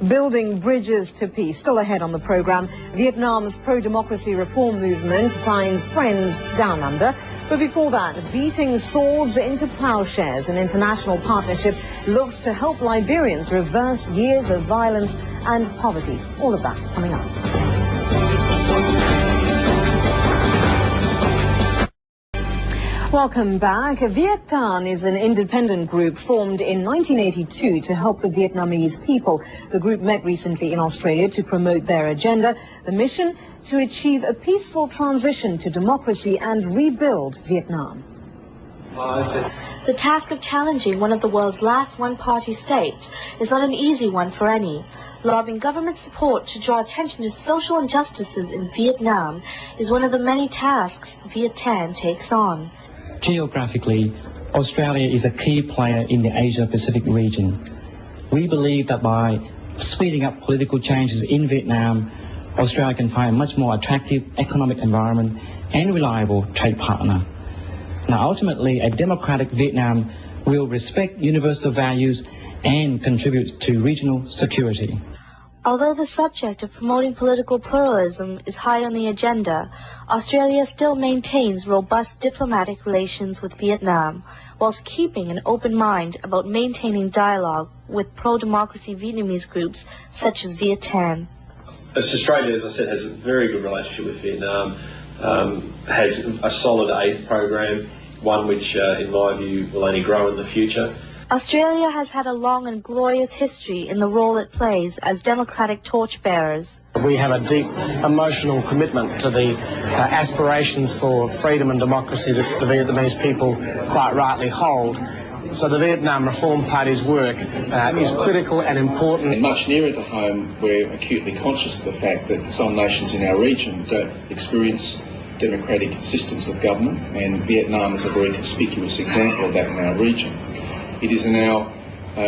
Building bridges to peace. Still ahead on the program, Vietnam's pro-democracy reform movement finds friends down under. But before that, beating swords into plowshares. An international partnership looks to help Liberians reverse years of violence and poverty. All of that coming up. Welcome back. Viet is an independent group formed in 1982 to help the Vietnamese people. The group met recently in Australia to promote their agenda. The mission to achieve a peaceful transition to democracy and rebuild Vietnam. The task of challenging one of the world's last one-party states is not an easy one for any. Lobbying government support to draw attention to social injustices in Vietnam is one of the many tasks Viet takes on. Geographically, Australia is a key player in the Asia-Pacific region. We believe that by speeding up political changes in Vietnam, Australia can find a much more attractive economic environment and reliable trade partner. Now, ultimately, a democratic Vietnam will respect universal values and contribute to regional security. Although the subject of promoting political pluralism is high on the agenda, Australia still maintains robust diplomatic relations with Vietnam, whilst keeping an open mind about maintaining dialogue with pro-democracy Vietnamese groups such as Viet. Australia, as I said, has a very good relationship with Vietnam, has a solid aid program, one which, in my view, will only grow in the future. Australia has had a long and glorious history in the role it plays as democratic torchbearers. We have a deep emotional commitment to the aspirations for freedom and democracy that the Vietnamese people quite rightly hold. So the Vietnam Reform Party's work is critical and important. And much nearer to home, we're acutely conscious of the fact that some nations in our region don't experience democratic systems of government, and Vietnam is a very conspicuous example of that in our region. It is in our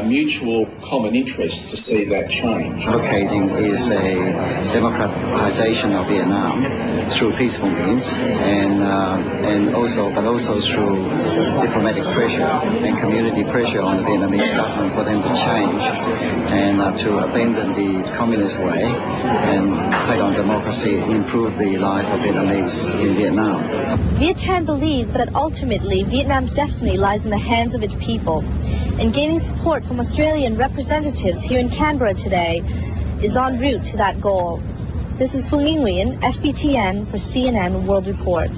mutual common interest to see that change. Advocating is a democratization of Vietnam through peaceful means, but also through diplomatic pressure and community pressure on the Vietnamese government for them to change and to abandon the communist way and take on democracy and improve the life of Vietnamese in Vietnam. Viet believes that ultimately Vietnam's destiny lies in the hands of its people, and gaining support from Australian representatives here in Canberra today is en route to that goal. This is Phung Nguyen, SBTN for CNN World Report.